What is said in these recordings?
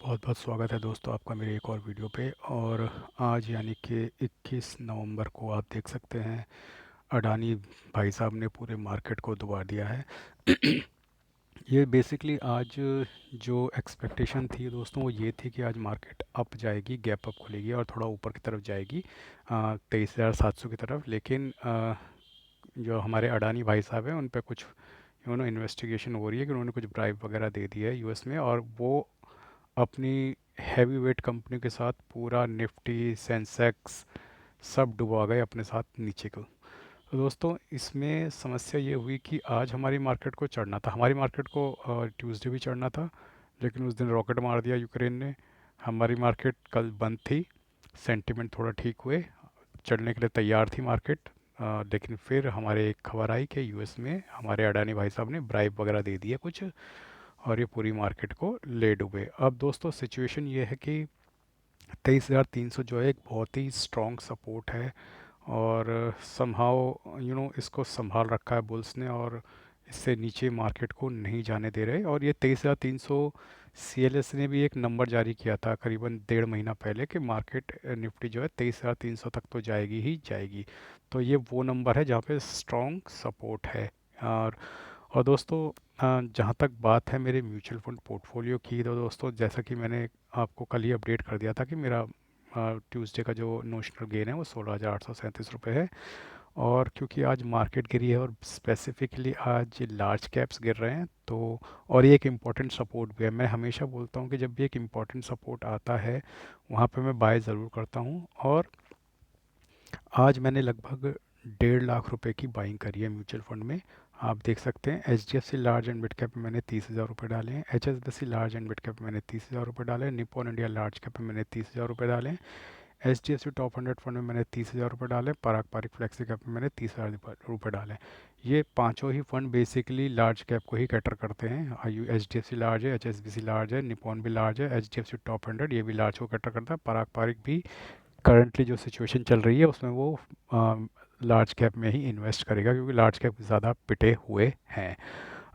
बहुत बहुत स्वागत है दोस्तों आपका मेरे एक और वीडियो पे। और आज यानी कि 21 नवंबर को आप देख सकते हैं अडानी भाई साहब ने पूरे मार्केट को डुबा दिया है। ये बेसिकली आज जो एक्सपेक्टेशन थी दोस्तों वो ये थी कि आज मार्केट अप जाएगी, गैप अप खुलेगी और थोड़ा ऊपर की तरफ जाएगी 23,700 की तरफ। लेकिन जो हमारे अडानी भाई साहब हैं उन पे कुछ इन्वेस्टिगेशन हो रही है कि उन्होंने कुछ ब्राइब वगैरह दे दिया है यूएस में, और वो अपनी हैवी वेट कंपनी के साथ पूरा निफ्टी सेंसेक्स सब डुबा गए अपने साथ नीचे को। तो दोस्तों इसमें समस्या ये हुई कि आज हमारी मार्केट को चढ़ना था, हमारी मार्केट को ट्यूसडे भी चढ़ना था, लेकिन उस दिन रॉकेट मार दिया यूक्रेन ने। हमारी मार्केट कल बंद थी, सेंटिमेंट थोड़ा ठीक हुए, चढ़ने के लिए तैयार थी मार्केट। लेकिन फिर हमारे एक खबर आई कि यूएस में हमारे अडानी भाई साहब ने ब्राइब वगैरह दे दिया कुछ, और ये पूरी मार्केट को ले डूबे। अब दोस्तों सिचुएशन ये है कि 23,300 जो है एक बहुत ही स्ट्रॉन्ग सपोर्ट है, और समहाउ इसको संभाल रखा है बुल्स ने, और इससे नीचे मार्केट को नहीं जाने दे रहे। और ये 23,300 सीएलएस ने भी एक नंबर जारी किया था करीबन 1.5 महीना पहले कि मार्केट निफ्टी जो है 23,300 तक तो जाएगी ही जाएगी। तो ये वो नंबर है जहाँ पे स्ट्रॉन्ग सपोर्ट है। और और दोस्तों जहाँ तक बात है मेरे म्यूचुअल फंड पोर्टफोलियो की, तो दोस्तों जैसा कि मैंने आपको कल ही अपडेट कर दिया था कि मेरा ट्यूसडे का जो नोशनल गेन है वो 16,837 रुपये है। और क्योंकि आज मार्केट गिरी है और स्पेसिफिकली आज लार्ज कैप्स गिर रहे हैं, तो और ये एक इम्पॉर्टेंट सपोर्ट भी है। मैं हमेशा बोलता हूँ कि जब भी एक इम्पॉर्टेंट सपोर्ट आता है वहाँ पे मैं बाय ज़रूर करता हूँ। और आज मैंने लगभग 1.5 लाख रुपए की बाइंग करी है म्यूचुअल फंड में। आप देख सकते हैं H D F C large and mid cap में मैंने 30,000 रुपये डाले हैं, H S B C large and mid cap में मैंने 30,000 रुपये डाले हैं, निप्पॉन इंडिया लार्ज कैप में मैंने 30,000 रुपये डाले हैं, H D F C top 100 fund में मैंने 30,000 रुपये डाले, पराग पारिक फ्लेक्सी कैप में मैंने 30,000 रुपये डाले। ये पांचों ही फंड बेसिकली लार्ज कैप को ही कैटर करते हैं। आयु H D F C large है, H S B C large है, निप्पॉन भी लार्ज है, H D F C top 100 ये भी लार्ज को कैटर करता है, पराग पारिक भी करंटली जो सिचुएशन चल रही है उसमें वो लार्ज कैप में ही इन्वेस्ट करेगा, क्योंकि लार्ज कैप ज़्यादा पिटे हुए हैं।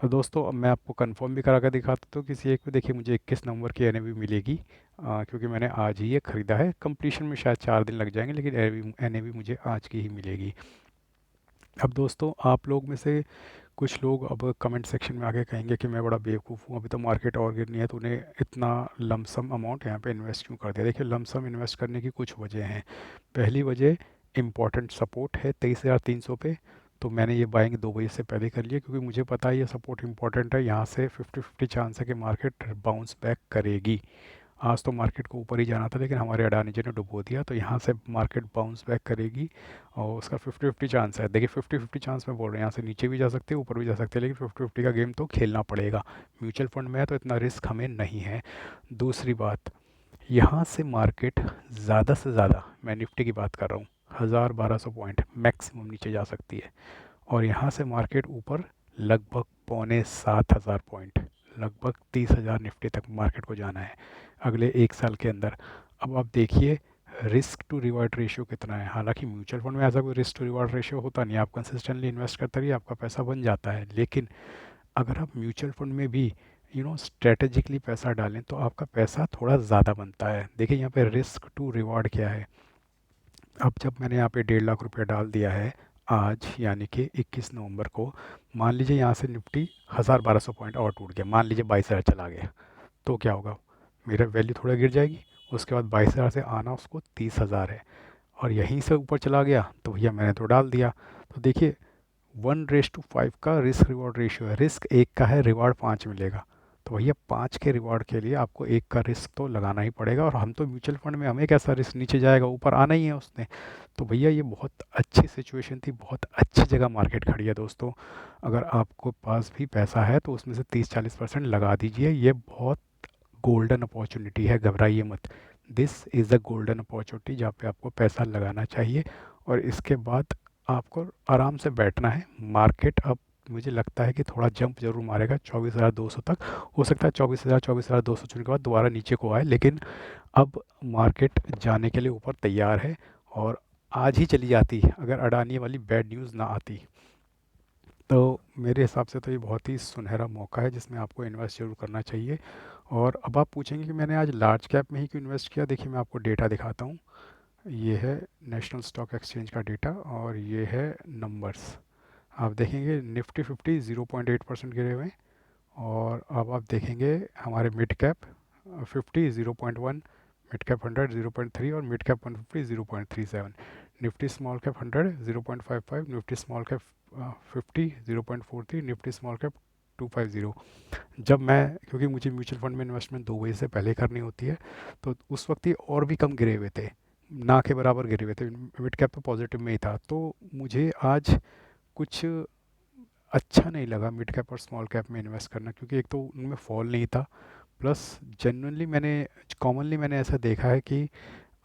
और दोस्तों अब मैं आपको कंफर्म भी करा कर दिखाता, तो किसी एक पे देखिए मुझे 21 नवंबर की एनएवी मिलेगी, क्योंकि मैंने आज ही ये ख़रीदा है। कंप्लीशन में शायद 4 दिन लग जाएंगे, लेकिन एनएवी मुझे आज की ही मिलेगी। अब दोस्तों आप लोग में से कुछ लोग अब कमेंट सेक्शन में आके कहेंगे कि मैं बड़ा बेवकूफ़ हूँ, अभी तो मार्केट और गिरनी है, तूने इतना लमसम अमाउंट यहाँ पे इन्वेस्ट क्यों कर दिया। देखिए लमसम इन्वेस्ट करने की कुछ वजह हैं। पहली वजह इम्पॉर्टेंट सपोर्ट है 23,300 पे, तो मैंने ये बाइंग 2 बजे से पहले कर लिया, क्योंकि मुझे पता है ये सपोर्ट इम्पॉर्टेंट है। यहाँ से 50-50 चांस है कि मार्केट बाउंस बैक करेगी। आज तो मार्केट को ऊपर ही जाना था, लेकिन हमारे अडानी जी ने डुबो दिया, तो यहाँ से मार्केट बाउंस बैक करेगी और उसका 50-50 चांस है। देखिए 50-50 चांस में बोल रहे हैं, यहाँ से नीचे भी जा सकते हैं ऊपर भी जा सकते हैं, लेकिन 50-50 का गेम तो खेलना पड़ेगा। म्यूचुअल फंड में है तो इतना रिस्क हमें नहीं है। दूसरी बात, यहाँ से मार्केट ज़्यादा से ज़्यादा, मैं निफ्टी की बात कर रहा हूँ, 1,000-1,200 पॉइंट मैक्सिमम नीचे जा सकती है, और यहाँ से मार्केट ऊपर लगभग 6,7500 पॉइंट, लगभग 30,000 निफ्टी तक मार्केट को जाना है अगले 1 साल के अंदर। अब आप देखिए रिस्क टू रिवार्ड रेशियो कितना है। हालांकि म्यूचुअल फंड में ऐसा कोई रिस्क टू रिवार्ड रेशियो होता नहीं, आप कंसिस्टेंटली इन्वेस्ट करते रहिए, आपका पैसा बन जाता है। लेकिन अगर आप म्यूचुअल फंड में भी स्ट्रेटेजिकली पैसा डालें तो आपका पैसा थोड़ा ज़्यादा बनता है। देखिए यहाँ पे रिस्क टू रिवार्ड क्या है। अब जब मैंने यहाँ पे 1.5 लाख रुपया डाल दिया है आज यानी कि 21 नवंबर को, मान लीजिए यहाँ से निफ्टी 1,000-1,200 पॉइंट और टूट गया, मान लीजिए 22,000 चला गया, तो क्या होगा, मेरा वैल्यू थोड़ा गिर जाएगी। उसके बाद 22,000 से आना उसको 30,000 है, और यहीं से ऊपर चला गया तो भैया मैंने तो डाल दिया। तो देखिए 1:5 का रिस्क रिवॉर्ड रेशियो है, रिस्क 1 का है, रिवार्ड 5 मिलेगा। तो भैया 5 के रिवार्ड के लिए आपको 1 का रिस्क तो लगाना ही पड़ेगा, और हम तो म्यूचुअल फंड में हमें कैसा रिस्क, नीचे जाएगा ऊपर आना ही है उसने। तो भैया ये बहुत अच्छी सिचुएशन थी, बहुत अच्छी जगह मार्केट खड़ी है दोस्तों। अगर आपको पास भी पैसा है तो उसमें से 30-40% लगा दीजिए, ये बहुत गोल्डन अपॉर्चुनिटी है, घबराइए मत। This is a golden opportunity जहाँ पे आपको पैसा लगाना चाहिए, और इसके बाद आपको आराम से बैठना है। मार्केट अब मुझे लगता है कि थोड़ा जंप जरूर मारेगा 24,200 तक, हो सकता है 24,200 चुनने के बाद दोबारा नीचे को आए, लेकिन अब मार्केट जाने के लिए ऊपर तैयार है। और आज ही चली जाती अगर अडानी वाली बैड न्यूज़ ना आती, तो मेरे हिसाब से तो ये बहुत ही सुनहरा मौका है जिसमें आपको इन्वेस्ट जरूर करना चाहिए। और अब आप पूछेंगे कि मैंने आज लार्ज कैप में ही क्यों इन्वेस्ट किया। देखिए मैं आपको डेटा दिखाता हूँ। ये है नेशनल स्टॉक एक्सचेंज का डेटा और ये है नंबर्स। आप देखेंगे निफ्टी 50 0.8% गिरे हुए हैं। और अब आप देखेंगे हमारे मिड कैप 50 0.1, मिड कैप 100 0.3 और mid cap 150 0.37। Nifty small cap 100 0.55, Nifty small cap 50 0.43, Nifty small cap 250। जब मैं, क्योंकि मुझे म्यूचुअल फंड में इन्वेस्टमेंट 2 बजे से पहले करनी होती है, तो उस वक्त ये और भी कम गिरे हुए थे, ना के बराबर गिरे हुए थे। मिड कैप तो पॉजिटिव में ही था। तो मुझे आज कुछ अच्छा नहीं लगा मिड कैप और स्मॉल कैप में इन्वेस्ट करना, क्योंकि एक तो उनमें फॉल नहीं था, प्लस जेन्युइनली मैंने, कॉमनली मैंने ऐसा देखा है कि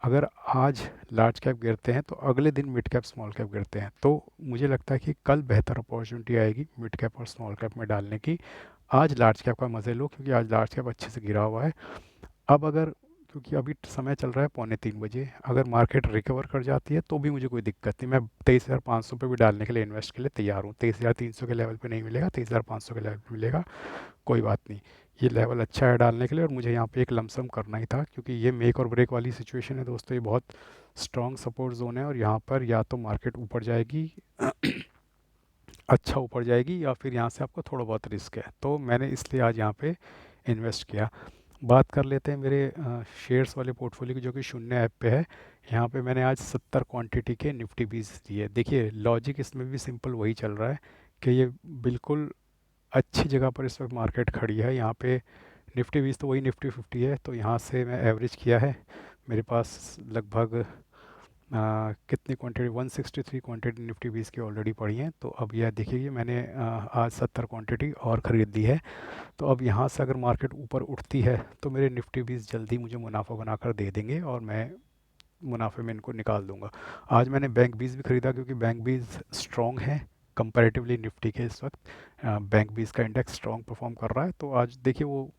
अगर आज लार्ज कैप गिरते हैं तो अगले दिन मिड कैप स्मॉल कैप गिरते हैं। तो मुझे लगता है कि कल बेहतर अपॉर्चुनिटी आएगी मिड कैप और स्मॉल कैप में डालने की। आज लार्ज कैप का मज़े लो, क्योंकि आज लार्ज कैप अच्छे से गिरा हुआ है। अब अगर, क्योंकि अभी समय चल रहा है 2:45 बजे, अगर मार्केट रिकवर कर जाती है तो भी मुझे कोई दिक्कत नहीं। मैं 23,500 पे भी डालने के लिए, इन्वेस्ट के लिए तैयार हूँ। 23,300 के लेवल पे नहीं मिलेगा, 23,500 के लेवल पे मिलेगा, कोई बात नहीं। ये लेवल अच्छा है डालने के लिए, और मुझे यहाँ पे एक लमसम करना ही था, क्योंकि ये मेक और ब्रेक वाली सिचुएशन है दोस्तों। ये बहुत स्ट्रॉन्ग सपोर्ट जोन है, और यहाँ पर या तो मार्केट ऊपर जाएगी अच्छा ऊपर जाएगी, या फिर यहाँ से आपको थोड़ा बहुत रिस्क है। तो मैंने इसलिए आज यहाँ पे इन्वेस्ट किया। बात कर लेते हैं मेरे शेयर्स वाले पोर्टफोलियो की, जो कि शून्य ऐप पे है। यहाँ पे मैंने आज 70 क्वांटिटी के निफ्टी बीज दिए। देखिए लॉजिक इसमें भी सिंपल वही चल रहा है कि ये बिल्कुल अच्छी जगह पर इस वक्त मार्केट खड़ी है। यहाँ पे निफ्टी बीज तो वही निफ्टी 50 है, तो यहाँ से मैं एवरेज किया है। मेरे पास लगभग कितनी क्वांटिटी, 163 क्वांटिटी निफ्टी बीज की ऑलरेडी पड़ी हैं। तो अब यह देखिए मैंने आज 70 क्वांटिटी और ख़रीद ली है। तो अब यहाँ से अगर मार्केट ऊपर उठती है तो मेरे निफ्टी बीस जल्दी मुझे मुनाफा बनाकर दे देंगे, और मैं मुनाफे में इनको निकाल दूंगा। आज मैंने बैंक बीस भी ख़रीदा, क्योंकि बैंक बीस स्ट्रॉन्ग है कंपैरेटिवली निफ्टी के। इस वक्त बैंक बीस का इंडेक्स स्ट्रॉन्ग परफॉर्म कर रहा है। तो आज देखिए वो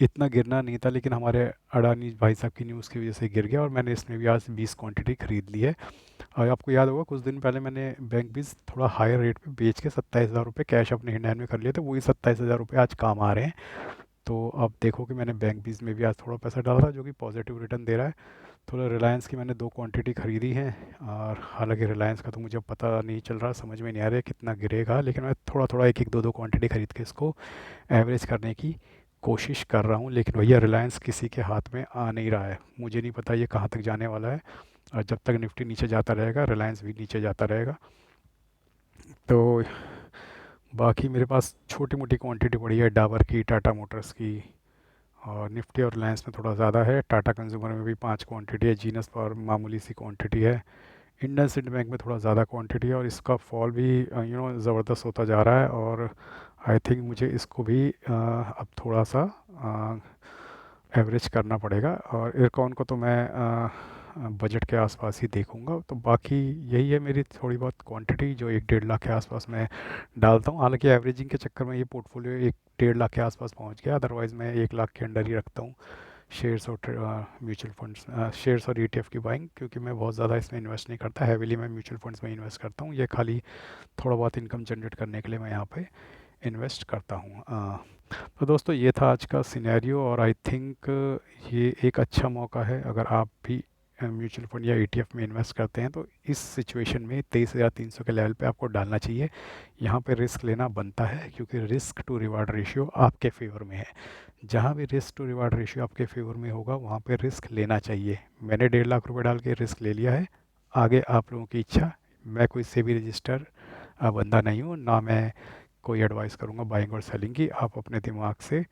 इतना गिरना नहीं था, लेकिन हमारे अडानी भाई साहब की न्यूज़ की वजह से गिर गया, और मैंने इसमें भी आज 20 क्वांटिटी ख़रीद ली है। और आपको याद होगा कुछ दिन पहले मैंने बैंक बीस थोड़ा हायर रेट पे बेच के 27,000 रुपये कैश अपने हैंड में कर लिए थे। वही 27,000 रुपये आज काम आ रहे हैं। तो अब देखो कि मैंने बैंक बीस में भी आज थोड़ा पैसा डाला था, जो कि पॉजिटिव रिटर्न दे रहा है। थोड़ा रिलायंस की मैंने 2 क्वांटिटी ख़रीदी है, और हालांकि रिलायंस का तो मुझे पता नहीं चल रहा, समझ में नहीं आ रहा है कितना गिरेगा, लेकिन मैं थोड़ा थोड़ा एक एक दो दो क्वांटिटी ख़रीद के इसको एवरेज करने की कोशिश कर रहा हूँ। लेकिन भैया रिलायंस किसी के हाथ में आ नहीं रहा है, मुझे नहीं पता ये कहाँ तक जाने वाला है। और जब तक निफ्टी नीचे जाता रहेगा, रिलायंस भी नीचे जाता रहेगा। तो बाकी मेरे पास छोटी मोटी क्वांटिटी पड़ी है डाबर की, टाटा मोटर्स की, और निफ्टी और रिलायंस में थोड़ा ज़्यादा है। टाटा कंज्यूमर में भी 5 क्वांटिटी है, जीनस पावर मामूली सी क्वांटिटी है, इंडसइंड बैंक में थोड़ा ज़्यादा क्वांटिटी है, और इसका फॉल भी ज़बरदस्त होता जा रहा है। और आई थिंक मुझे इसको भी अब थोड़ा सा एवरेज करना पड़ेगा। और इरकॉन को तो मैं बजट के आसपास ही देखूंगा। तो बाकी यही है मेरी थोड़ी बहुत क्वांटिटी, जो 1-1.5 लाख के आसपास मैं डालता हूँ। हालांकि एवरेजिंग के चक्कर में ये पोर्टफोलियो 1-1.5 लाख के आसपास पहुँच गया, अदरवाइज़ मैं 1 लाख के अंडर ही रखता हूँ शेयर्स और म्यूचुअल फंड्स, शेयर्स और ईटीएफ की बाइंग, क्योंकि मैं बहुत ज़्यादा इसमें इन्वेस्ट नहीं करता। हैवीली मैं म्यूचुअल फंड्स में इन्वेस्ट करता हूँ। ये खाली थोड़ा बहुत इनकम जनरेट करने के लिए मैं यहाँ पे इन्वेस्ट करता हूँ। तो दोस्तों ये था आज का सिनेरियो, और आई थिंक ये एक अच्छा मौका है अगर आप भी म्यूचुअल फंड या ईटीएफ में इन्वेस्ट करते हैं, तो इस सिचुएशन में 23,300 के लेवल पे आपको डालना चाहिए। यहाँ पे रिस्क लेना बनता है, क्योंकि रिस्क टू रिवार्ड रेशियो आपके फेवर में है। जहाँ भी रिस्क टू रिवार्ड रेशियो आपके फेवर में होगा, वहाँ पे रिस्क लेना चाहिए। मैंने 1.5 लाख रुपए डाल के रिस्क ले लिया है। आगे आप लोगों की इच्छा। मैं कोई से भी रजिस्टर बंदा नहीं हूँ, ना मैं कोई एडवाइस करूँगा बाइंग और सेलिंग की। आप अपने दिमाग से,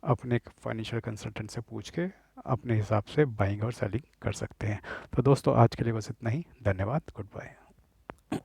अपने फाइनेंशियल कंसल्टेंट से पूछ के अपने हिसाब से बाइंग और सेलिंग कर सकते हैं। तो दोस्तों आज के लिए बस इतना ही। धन्यवाद। Good bye.